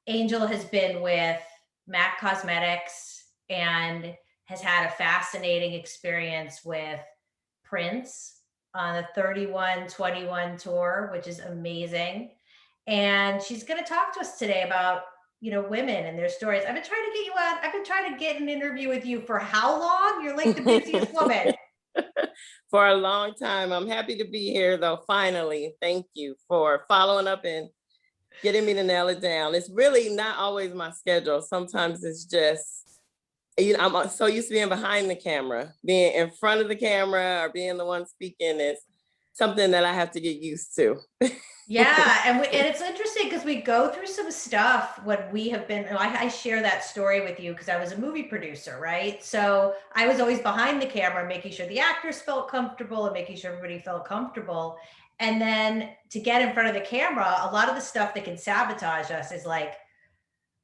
Angel has been with MAC Cosmetics and has had a fascinating experience with Prince on the 3121 tour, which is amazing. And she's going to talk to us today about, women and their stories. I've been trying to get you on. I've been trying to get an interview with you for how long? You're like the busiest woman. For a long time. I'm happy to be here though, finally. Thank you for following up and getting me to nail it down. It's really not always my schedule. Sometimes it's just, I'm so used to being behind the camera. Being in front of the camera or being the one speaking is something that I have to get used to. Yeah, and it's interesting because we go through some stuff when we have been. I share that story with you because I was a movie producer, right? So I was always behind the camera, making sure the actors felt comfortable and making sure everybody felt comfortable. And then to get in front of the camera, a lot of the stuff that can sabotage us is like,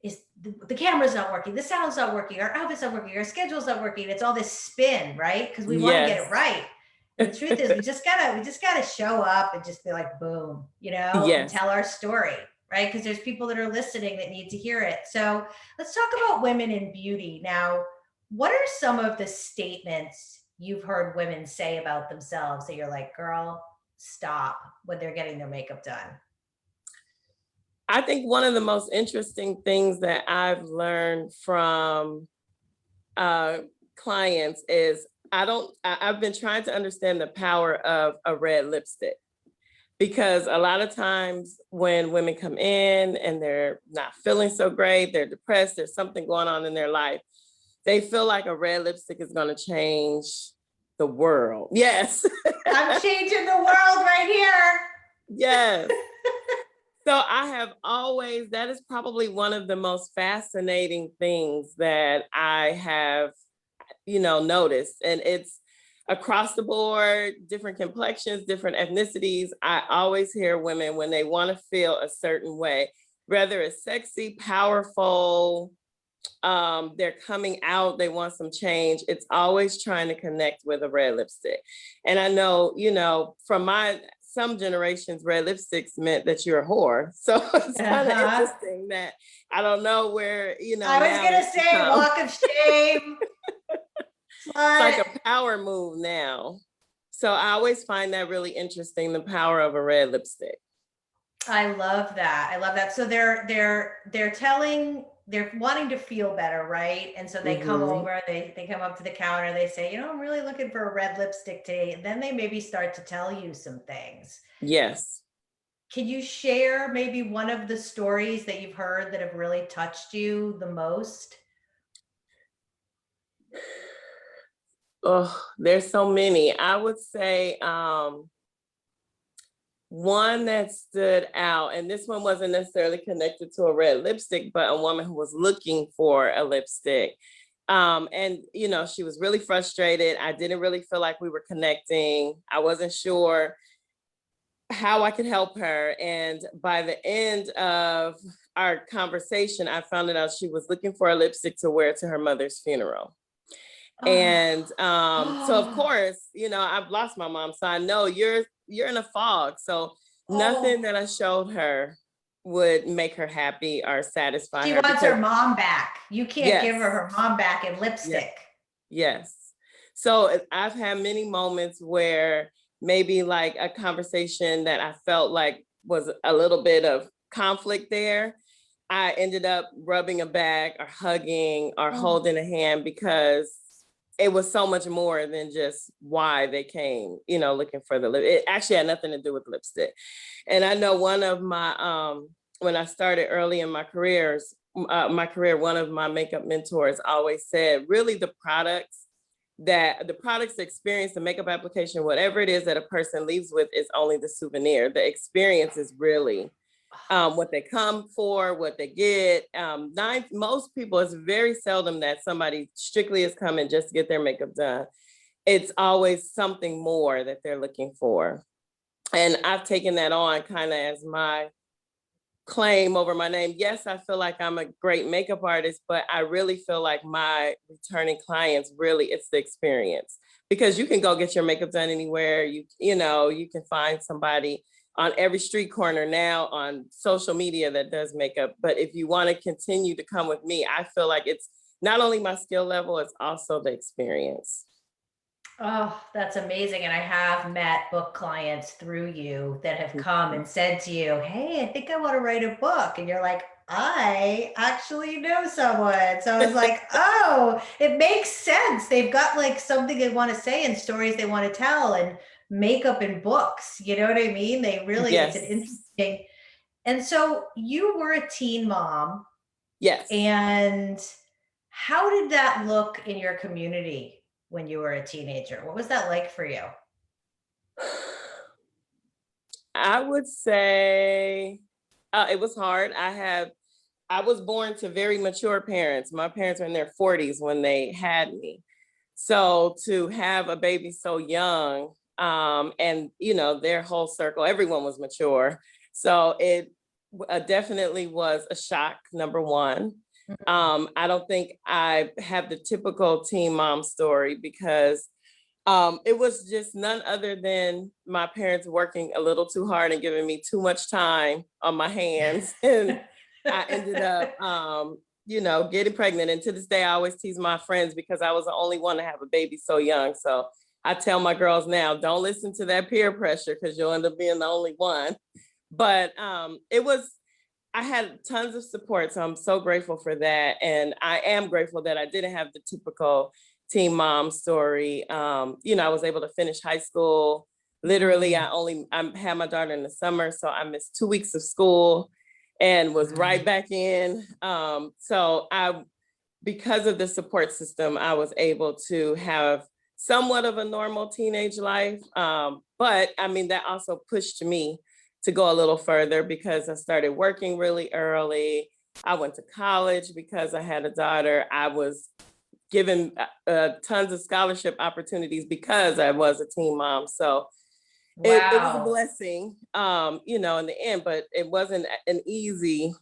is the camera's not working, the sound's not working, our outfit's not working, our schedule's not working. It's all this spin, right? Because we want to get it right. The truth is we just gotta show up and just be like, boom, and tell our story, right? Because there's people that are listening that need to hear it. So let's talk about women in beauty. Now, what are some of the statements you've heard women say about themselves that you're like, girl, stop, when they're getting their makeup done? I think one of the most interesting things that I've learned from clients is I've been trying to understand the power of a red lipstick, because a lot of times when women come in and they're not feeling so great, they're depressed, there's something going on in their life, they feel like a red lipstick is going to change the world. Yes. I'm changing the world right here. Yes. So I have always, that is probably one of the most fascinating things that I have noticed. And it's across the board, different complexions, different ethnicities. I always hear women when they want to feel a certain way, whether it's sexy, powerful, they're coming out, they want some change. It's always trying to connect with a red lipstick. And I know, from some generations, red lipsticks meant that you're a whore. So it's kind of interesting that I don't know where, I was going to say walk of shame. It's like a power move now. So I always find that really interesting, the power of a red lipstick. I love that. So they're wanting to feel better, right? And so they come over, they come up to the counter, they say, I'm really looking for a red lipstick today. And then they maybe start to tell you some things. Yes. Can you share maybe one of the stories that you've heard that have really touched you the most? Oh, there's so many. I would say one that stood out, and this one wasn't necessarily connected to a red lipstick, but a woman who was looking for a lipstick. And she was really frustrated. I didn't really feel like we were connecting. I wasn't sure how I could help her. And by the end of our conversation, I found out she was looking for a lipstick to wear to her mother's funeral. And so of course, I've lost my mom, so I know you're in a fog. So nothing that I showed her would make her happy or satisfy her. She wants her mom back. You can't give her mom back in lipstick. Yes. So I've had many moments where maybe like a conversation that I felt like was a little bit of conflict there, I ended up rubbing a back or hugging or holding a hand, because it was so much more than just why they came, looking for the lip. It actually had nothing to do with lipstick. And I know one of my, when I started early in my career, one of my makeup mentors always said, really the products, the experience, the makeup application, whatever it is that a person leaves with is only the souvenir. The experience is really what they come for, what they get. Most people, it's very seldom that somebody strictly is coming just to get their makeup done. It's always something more that they're looking for. And I've taken that on kind of as my claim over my name. Yes, I feel like I'm a great makeup artist, but I really feel like my returning clients, really, it's the experience. Because you can go get your makeup done anywhere. You can find somebody on every street corner now on social media that does makeup. But if you want to continue to come with me, I feel like it's not only my skill level, it's also the experience. Oh, that's amazing. And I have met book clients through you that have come and said to you, hey, I think I want to write a book. And you're like, I actually know someone. So I was like, oh, it makes sense. They've got like something they want to say and stories they want to tell and makeup and books. You know what I mean? They really, it's an Yes. interesting. And so you were a teen mom, Yes. and how did that look in your community when you were a teenager? What was that like for you? I would say it was hard. I was born to very mature parents. My parents were in their 40s when they had me. So to have a baby so young, and you know, their whole circle, everyone was mature. So it definitely was a shock, number one. I don't think I have the typical teen mom story because it was just none other than my parents working a little too hard and giving me too much time on my hands. And I ended up, you know, getting pregnant. And to this day, I always tease my friends because I was the only one to have a baby so young. So I tell my girls now, don't listen to that peer pressure because you'll end up being the only one. But I had tons of support. So I'm so grateful for that. And I am grateful that I didn't have the typical teen mom story. You know, I was able to finish high school. Literally, I had my daughter in the summer, so I missed 2 weeks of school and was right back in. Because of the support system, I was able to have somewhat of a normal teenage life. But I mean, that also pushed me to go a little further because I started working really early. I went to college because I had a daughter. I was given tons of scholarship opportunities because I was a teen mom. So it was a blessing, you know, in the end, but it wasn't an easy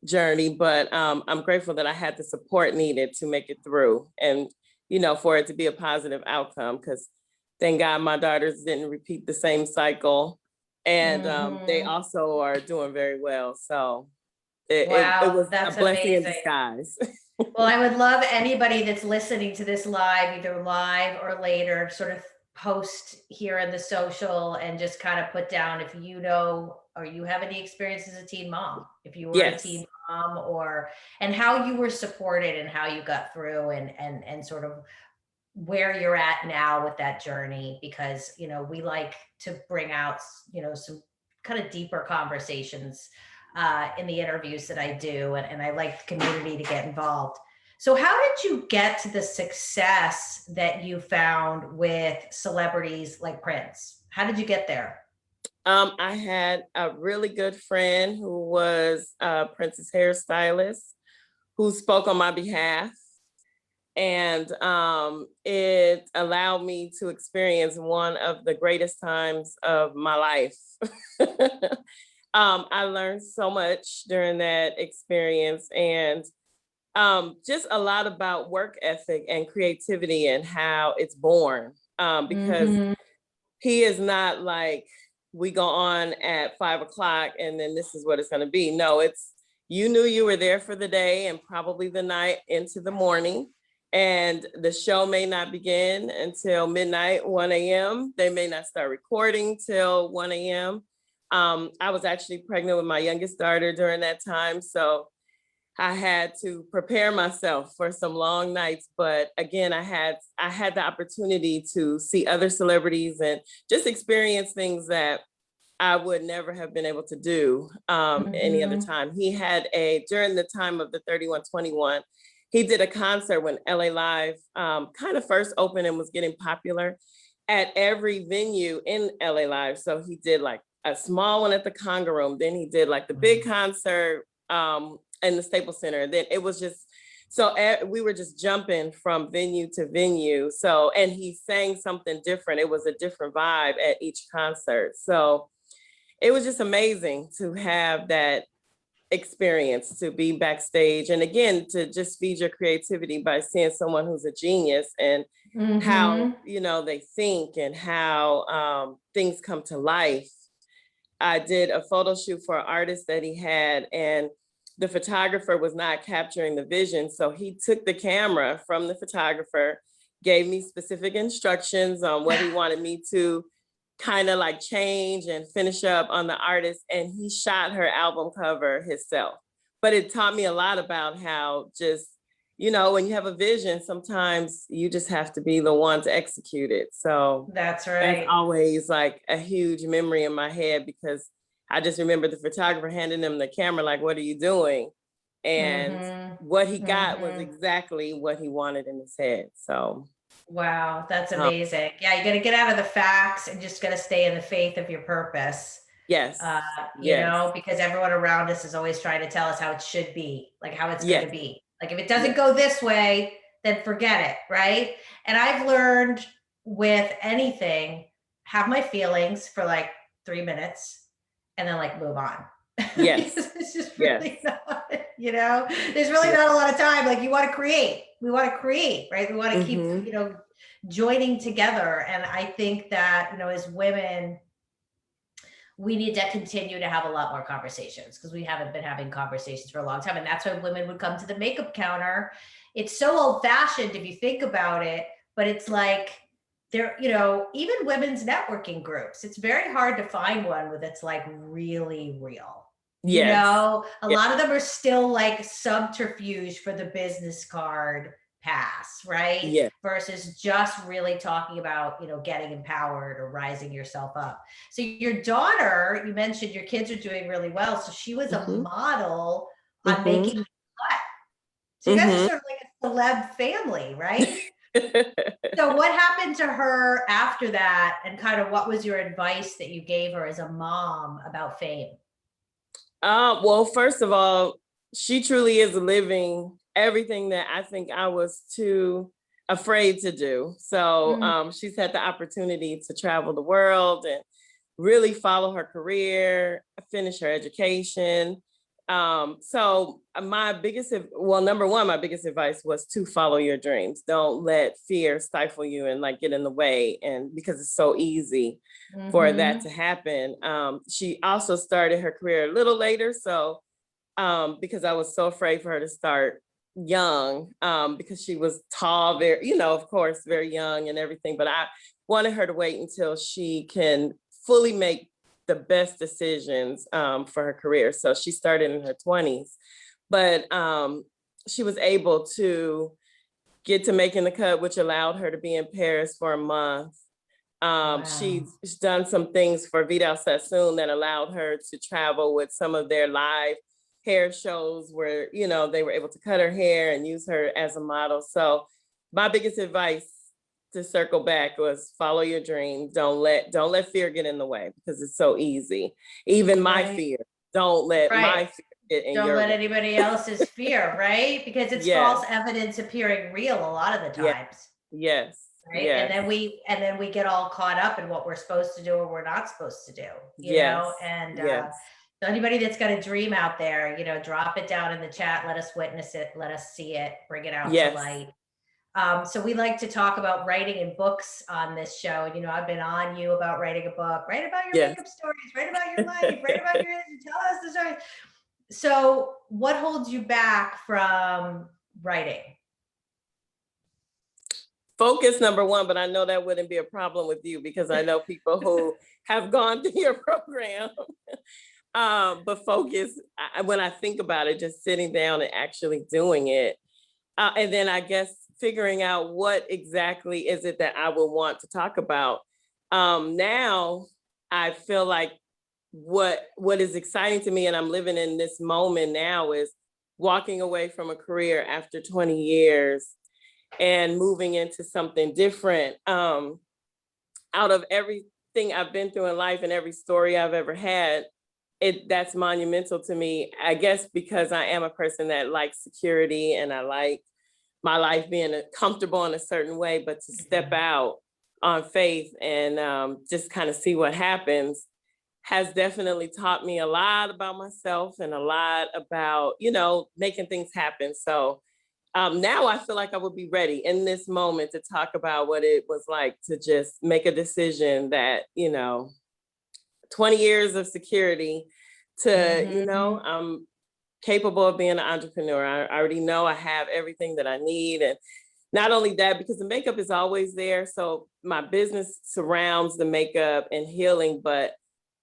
journey, but I'm grateful that I had the support needed to make it through and, you know, for it to be a positive outcome, because thank God my daughters didn't repeat the same cycle. And they also are doing very well. So it was a That's blessing in amazing. disguise. Well, I would love anybody that's listening to this live, either live or later, sort of post here in the social and just kind of put down if you know or you have any experience as a teen mom, if you were a Yes. teen mom, or and how you were supported and how you got through and sort of where you're at now with that journey, because you know we like to bring out, you know, some kind of deeper conversations in the interviews that I do, and I like the community to get involved. So how did you get to the success that you found with celebrities like Prince? How did you get there? I had a really good friend who was Prince's hairstylist who spoke on my behalf. And it allowed me to experience one of the greatest times of my life. I learned so much during that experience, and just a lot about work ethic and creativity and how it's born. Because he is not like, we go on at 5 o'clock and then this is what it's going to be. No, it's, you knew you were there for the day and probably the night into the morning. And the show may not begin until midnight, 1 a.m. They may not start recording till 1 a.m. I was actually pregnant with my youngest daughter during that time. So I had to prepare myself for some long nights. But again, I had the opportunity to see other celebrities and just experience things that I would never have been able to do any other time. He had during the time of the 3121, he did a concert when LA Live kind of first opened and was getting popular at every venue in LA Live. So he did like a small one at the Conga Room. Then he did like the big concert in the Staples Center. Then it was just, so we were just jumping from venue to venue. So, and he sang something different. It was a different vibe at each concert. So it was just amazing to have that experience, to be backstage. And again, to just feed your creativity by seeing someone who's a genius and how, you know, they think and how things come to life. I did a photo shoot for an artist that he had, and the photographer was not capturing the vision. So he took the camera from the photographer, gave me specific instructions on what he wanted me to kind of like change and finish up on the artist. And he shot her album cover himself. But it taught me a lot about how just, you know, when you have a vision, sometimes you just have to be the one to execute it. So That's right. that's always like a huge memory in my head, because I just remember the photographer handing him the camera, like, what are you doing? And what he got was exactly what he wanted in his head. So. Wow, that's amazing. Yeah, you got to get out of the facts and just got to stay in the faith of your purpose. Yes. You know, because everyone around us is always trying to tell us how it should be, like how it's going to be. Like if it doesn't go this way, then forget it, right? And I've learned with anything, have my feelings for like 3 minutes and then like move on. Yes. It's just really not, you know, there's really not a lot of time. Like you want to create, we want to create, right? We want to keep, you know, joining together. And I think that, you know, as women, we need to continue to have a lot more conversations, because we haven't been having conversations for a long time. And that's why women would come to the makeup counter. It's so old fashioned if you think about it, but it's like there, you know, even women's networking groups, it's very hard to find one that's like really real. You know, a lot of them are still like subterfuge for the business card pass, right? Yeah. Versus just really talking about, you know, getting empowered or rising yourself up. So your daughter, you mentioned your kids are doing really well. So she was a model on making the cut. So you guys are sort of like a celeb family, right? So what happened to her after that? And kind of what was your advice that you gave her as a mom about fame? Well, first of all, she truly is living everything that I think I was too afraid to do. So she's had the opportunity to travel the world and really follow her career, finish her education. So my biggest, well, number one, my biggest advice was to follow your dreams. Don't let fear stifle you and like get in the way. And because it's so easy for that to happen. She also started her career a little later. So because I was so afraid for her to start young, because she was tall, very, you know, of course, very young and everything, but I wanted her to wait until she can fully make the best decisions for her career. So she started in her 20s, but she was able to get to making the cut, which allowed her to be in Paris for a month. She's done some things for Vidal Sassoon that allowed her to travel with some of their live hair shows where, you know, they were able to cut her hair and use her as a model. So my biggest advice, to circle back, was follow your dream. Don't let fear get in the way, because it's so easy. Even my fear, don't let my fear get in your way. Don't let anybody else's fear, right? Because it's false evidence appearing real a lot of the times. Yes. Right. Yes. And then we get all caught up in what we're supposed to do or we're not supposed to do, you know? And so anybody that's got a dream out there, you know, drop it down in the chat. Let us witness it. Let us see it. Bring it out to light. So we like to talk about writing and books on this show. And, you know, I've been on you about writing a book. Write about your makeup stories. Write about your life. Write about your, tell us the story. So what holds you back from writing? Focus, number one, but I know that wouldn't be a problem with you, because I know people who have gone through your program. But focus, when I think about it, just sitting down and actually doing it. And then I guess figuring out what exactly is it that I would want to talk about. Now I feel like what is exciting to me, and I'm living in this moment now, is walking away from a career after 20 years and moving into something different. Out of everything I've been through in life and every story I've ever had, that's monumental to me, I guess, because I am a person that likes security and I like my life being comfortable in a certain way, but to step out on faith and just kind of see what happens has definitely taught me a lot about myself and a lot about, you know, making things happen. So now I feel like I would be ready in this moment to talk about what it was like to just make a decision that, you know, 20 years of security to, you know, Mhm. I'm capable of being an entrepreneur. I already know I have everything that I need. And not only that, because the makeup is always there. So my business surrounds the makeup and healing, but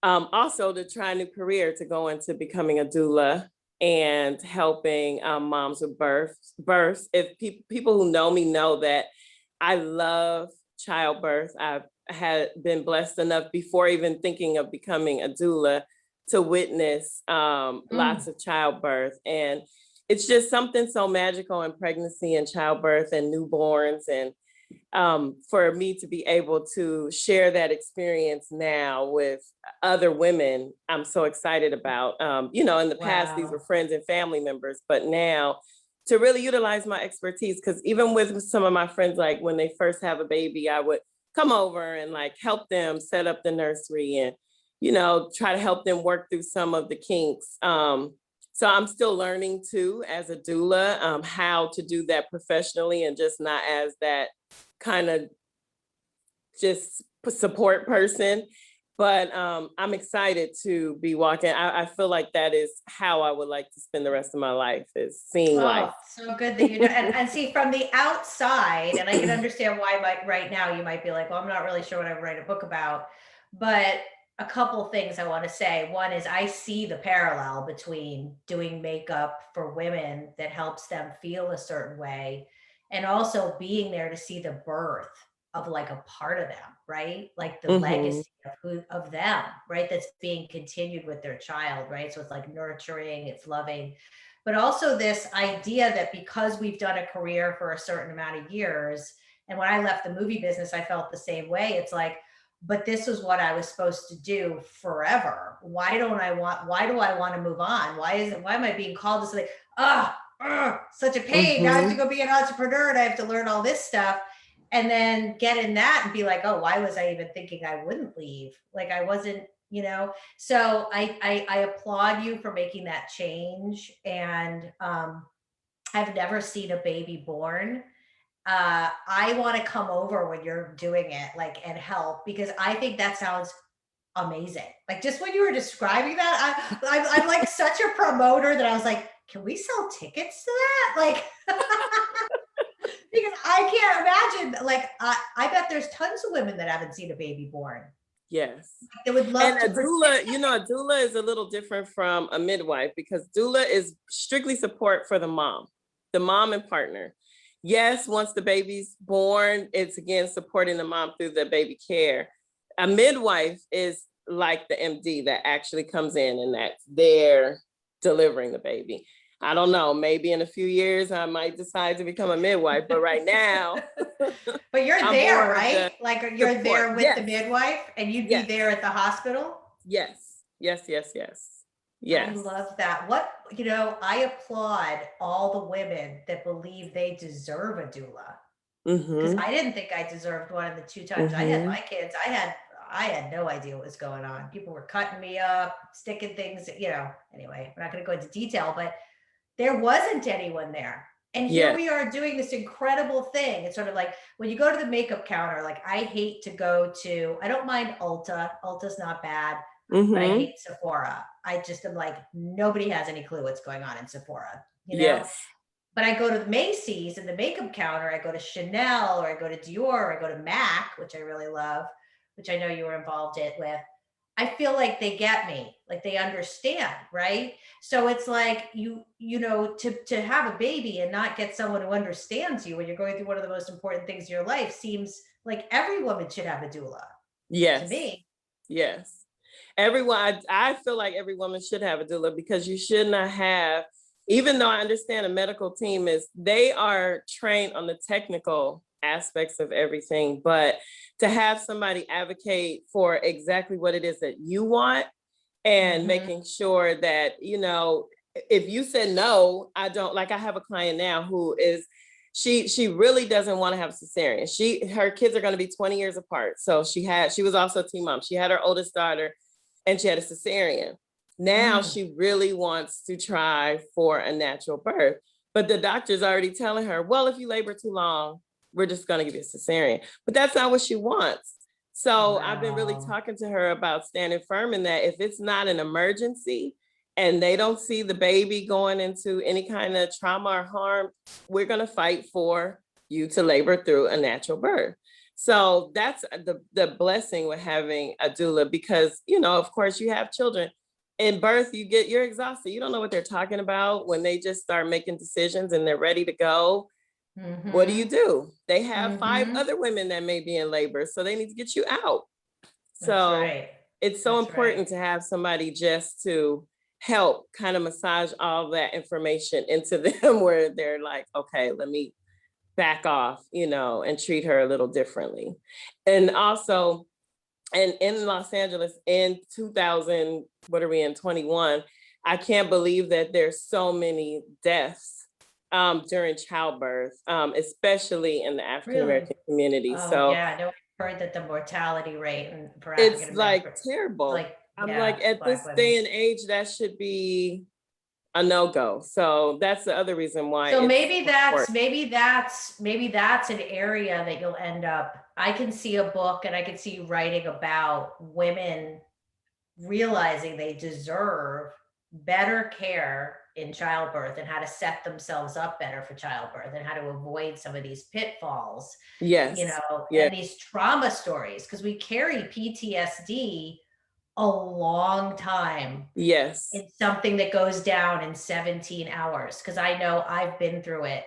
also to try a new career, to go into becoming a doula and helping moms with births. If people who know me know that I love childbirth. I've had been blessed enough before even thinking of becoming a doula to witness lots Mm. of childbirth. And it's just something so magical in pregnancy and childbirth and newborns. And for me to be able to share that experience now with other women, I'm so excited about. You know, in the past, these were Wow. friends and family members, but now to really utilize my expertise, because even with some of my friends, like when they first have a baby, I would come over and like help them set up the nursery and, you know, try to help them work through some of the kinks. So I'm still learning too, as a doula, how to do that professionally and just not as that kind of just support person. But I'm excited to be walking. I feel like that is how I would like to spend the rest of my life, is seeing life. Oh, so good that you know, and see from the outside, and I can understand why right now you might be like, well, I'm not really sure what I would write a book about, but a couple things I want to say. One is I see the parallel between doing makeup for women that helps them feel a certain way and also being there to see the birth of like a part of them, right? Like the Hmm. legacy of who of them, right? That's being continued with their child, right? So it's like nurturing, it's loving, but also this idea that because we've done a career for a certain amount of years, and when I left the movie business, I felt the same way. It's like, but this is what I was supposed to do forever. Why do I want to move on? Why am I being called to something? Such a pain. Now I have to Hmm. go be an entrepreneur and I have to learn all this stuff. And then get in that and be like, oh, why was I even thinking I wouldn't leave? Like I wasn't, you know, so I applaud you for making that change. And I've never seen a baby born. I want to come over when you're doing it, like, and help, because I think that sounds amazing. Like just when you were describing that, I'm like such a promoter that I was like, can we sell tickets to that? Like, because I can't imagine. Like, I bet there's tons of women that haven't seen a baby born. Yes. They would love And to a participate. doula, you know, a doula is a little different from a midwife, because doula is strictly support for the mom and partner. Yes, once the baby's born, it's again supporting the mom through the baby care. A midwife is like the MD that actually comes in and that's there delivering the baby. I don't know, maybe in a few years I might decide to become a midwife, but right now But you're I'm there, more of the right? Like you're support. there with the Yes, midwife and you'd be yes. there at the hospital. Yes, yes, yes, yes, I yes. love that. I applaud all the women that believe they deserve a doula. Because Mm-hmm. I didn't think I deserved one of the two times I had Mm-hmm. my kids. I had no idea what was going on. People were cutting me up, sticking things, anyway, we're not gonna go into detail, but there wasn't anyone there. And here Yes. we are doing this incredible thing. It's sort of like when you go to the makeup counter, like I hate to go to, I don't mind Ulta. Ulta's not bad, but I Mm-hmm. hate Sephora. I just am like, nobody has any clue what's going on in Sephora, you know? Yes. But I go to the Macy's and the makeup counter, I go to Chanel or I go to Dior or I go to MAC, which I really love, which I know you were involved with. I feel like they get me, like they understand, right? So it's like to have a baby and not get someone who understands you when you're going through one of the most important things in your life seems like every woman should have a doula to Yes. me. Yes. Everyone, I feel like every woman should have a doula, because you should not have, even though I understand a medical team they are trained on the technical aspects of everything, but to have somebody advocate for exactly what it is that you want and Hmm. making sure that, you know, if you said no, I don't, like I have a client now who is, she really doesn't want to have a cesarean. Her kids are going to be 20 years apart. So she was also a teen mom. She had her oldest daughter and she had a cesarean. Now Mm. she really wants to try for a natural birth. But the doctor's already telling her, well, if you labor too long, we're just going to give you a cesarean. But that's not what she wants. So I've been really Wow. talking to her about standing firm in that if it's not an emergency and they don't see the baby going into any kind of trauma or harm, we're going to fight for you to labor through a natural birth. So that's the blessing with having a doula, because, you know, of course you have children in birth, you're exhausted. You don't know what they're talking about when they just start making decisions and they're ready to go. What Mm-hmm. do? They have 5 Mm-hmm. other women that may be in labor, so they need to get you out. That's So right. it's so That's right. important to have somebody just to help kind of massage all that information into them where they're like, okay, let me back off, you know, and treat her a little differently. And also, and in Los Angeles in 2000, what are we in, 21, I can't believe that there's so many deaths during childbirth, especially in the African Really? American community. Oh So yeah, I know. I've heard that the mortality rate for African it's like American, terrible. like, I'm yeah, like, at Black this women. day and age, that should be a no-go. So that's the other reason why So it's maybe so that's important. maybe that's maybe that's an area that you'll end up. I can see a book and I can see you writing about women realizing they deserve better care in childbirth and how to set themselves up better for childbirth and how to avoid some of these pitfalls, you Yes. know, Yeah. and these trauma stories, because we carry PTSD a long time Yes. in something that goes down in 17 hours. Because I know I've been through it,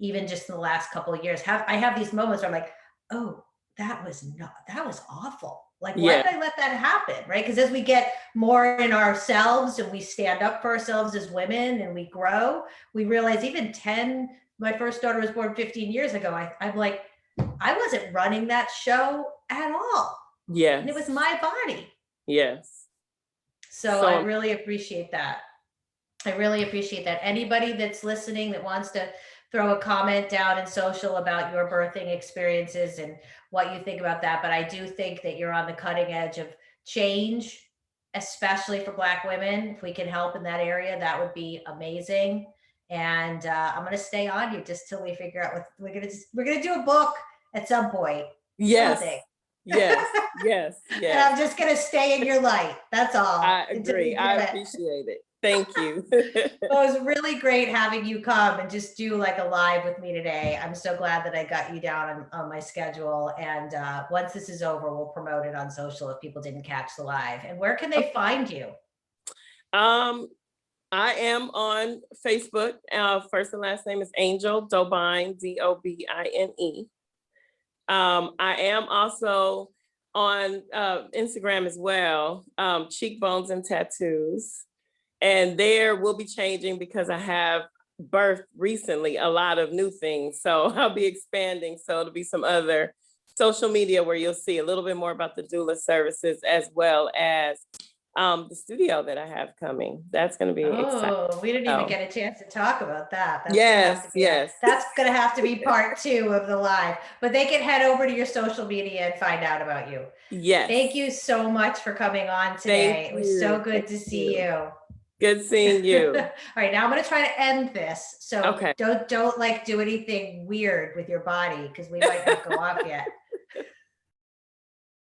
even just in the last couple of years. I have these moments where I'm like, oh, that was awful. Like, why Yeah. did I let that happen? Right. Because as we get more in ourselves and we stand up for ourselves as women and we grow, we realize even 10, my first daughter was born 15 years ago. I'm like, I wasn't running that show at all. And it was Yes. my body. Yes. So I So really appreciate that. I really appreciate that. Anybody that's listening that wants to throw a comment down in social about your birthing experiences and what you think about that. But I do think that you're on the cutting edge of change, especially for Black women. If we can help in that area, that would be amazing. And I'm going to stay on you just till we figure out what we're going to do a book at some point, yes. something. Yes. Yes. And Yes. I'm just going to stay in your light. That's all. I Until we agree. do I it. appreciate it. Thank you. Well, it was really great having you come and just do like a live with me today. I'm so glad that I got you down on my schedule. And once this is over, we'll promote it on social if people didn't catch the live. And where can they find you? um, I am on Facebook. First and last name is Angel Dobine, Dobine. I am also on Instagram as well, Cheekbones and Tattoos. And there will be changing because I have birthed recently a lot of new things. So I'll be expanding. So it'll be some other social media where you'll see a little bit more about the doula services, as well as the studio that I have coming. That's going to be exciting. Oh, we didn't even So, get a chance to talk about that. yes, yes, That's gonna have to be part 2 of the live. But they can head over to your social media and find out about you. yes. Thank you so much for coming on today. Thank It was so you. good to see you. Good seeing you. All right, now I'm gonna try to end this. So Okay. don't like do anything weird with your body because we might not go off yet.